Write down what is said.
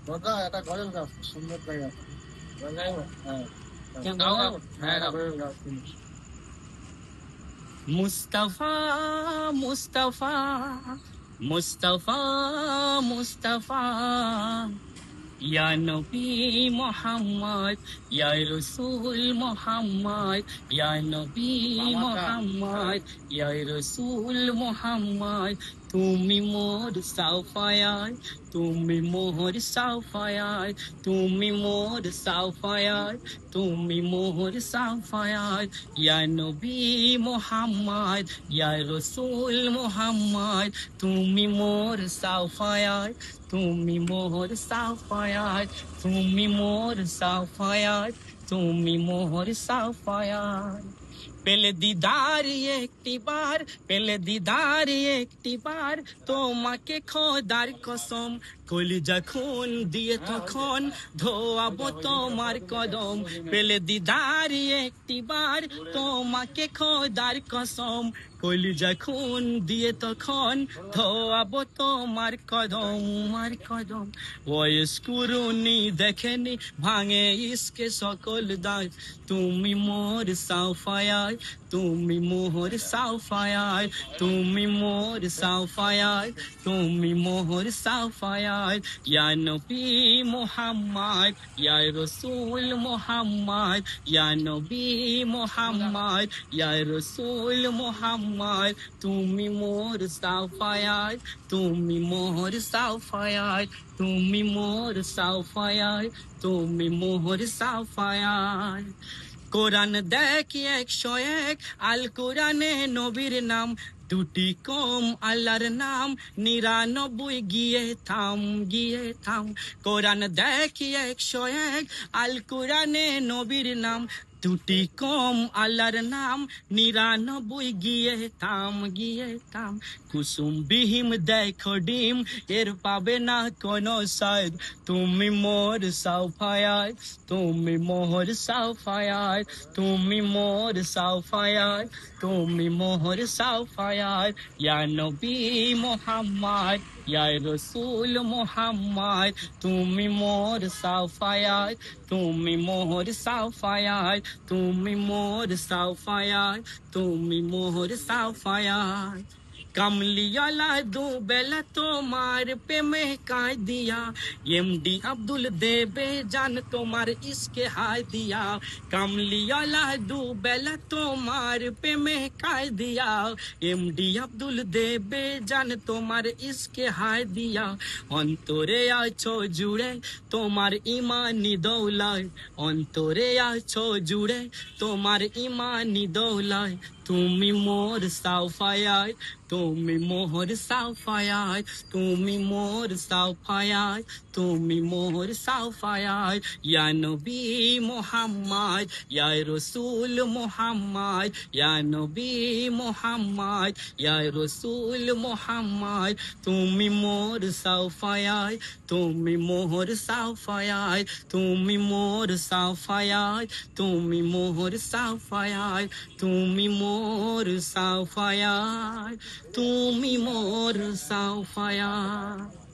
দাদা এটা গজল গাছ সুন্দর জায়গা। হ্যাঁ হ্যাঁ এটা গজল গাছ। মুস্তাফা মুস্তাফা মুস্তাফা মুস্তাফা ইয়া নবী মুহাম্মদ ইয়া রাসূল মুহাম্মদ ইয়া নবী মুহাম্মদ ইয়া রাসূল মুহাম্মদ তুমি মোর সাফায়াত তুমি মোর সাফায়াত তুমি মোর সাফায়াত তুমি মোর সাফায়াত ইয়া নবী মুহাম্মদ ইয়া রাসূল মুহাম্মদ তুমি মোর সাফায়াত তুমি মোর সাফায়াত তুমি মোর সাফায়াত তুমি মোর সাফায়াত পেলে দিদার একটি বার পেলে দিদার একটি বার তোমাকে খোদার কসম কলিজা খুন দিয়ে তখন ধোয়াবো তোমার কদম পেলে দিদার একটি বার তোমাকে খোদার কসম কলিজা খুন দিয়ে তখন ধোয়াবো তোমার কদম আর কদম ওয়েস কুরুনি দেখেনি ভাঙে ইসকে সকল দাঁত তুমি মোর সাফায়াত তুমি মোর সাফায়াত তুমি মোর সাফায়াত তুমি মোর সাফায়াত ইয়া নবী মুহাম্মদ ইয়া রাসূল মুহাম্মদ ইয়া নবী মুহাম্মদ ইয়া রাসূল মুহাম্মদ তুমি মোর সাফায়াত তুমি মোর সাফায়াত তুমি মোর সাফায়াত তুমি মোর সাফায়াত কোরআন দেখি 101 আল কোরআনে নবীর নাম দুটি কম আল্লাহর নাম 99 গিয়ে থাম কোরআন দেখি 101 আল কোরআনে নবীর নাম দুটি কম আল্লাহর নাম 99 গিয়ে থাম কুসুম বিহিম দেখো ডিম এর পাবে না কোনো সাইদ তুমি মোর সাফায়াত তুমি মোর সাফায়াত তুমি মোর সাফায়াত তুমি মোর সাফায়াত ইয়া নবী মুহাম্মদ ইয়া রাসূল মুহাম্মদ তুমি মোর সাফায়াত তুমি মোর সাফায়াত তুমি মোর সাফায়াত তুমি মোর সাফায়াত কামলিয়ালা দু বেলা তোমার প্রেমে কায় দিয়া এমডি আব্দুল দেবে জান তোমার ইসকে হায় দিয়া কামলিয়ালা দু বেলা তোমার প্রেমে কায় দিয়া এমডি আব্দুল দেবে জান তোমার ইসকে হায় দিয়া অন্তরে আছো জুড়ে তোমার ইমানি দৌলায় অন্তরে আছো জুড়ে তোমার ইমানি দৌলায় তুমি মোর সাফায়াত তুমি মোর সাফায়াত তুমি মোর সাফায়াত তুমি মোর সাফায়াত ইয়া নবী মুহাম্মদ ইয়া রাসূল মুহাম্মদ ইয়া নবী মুহাম্মদ ইয়া রাসূল মুহাম্মদ তুমি মোর সাফায়াত তুমি মোর সাফায়াত তুমি মোর সাফায়াত তুমি মোর সাফায়াত তুমি মোর সাফায়াত তুমি মোর সাফায়াত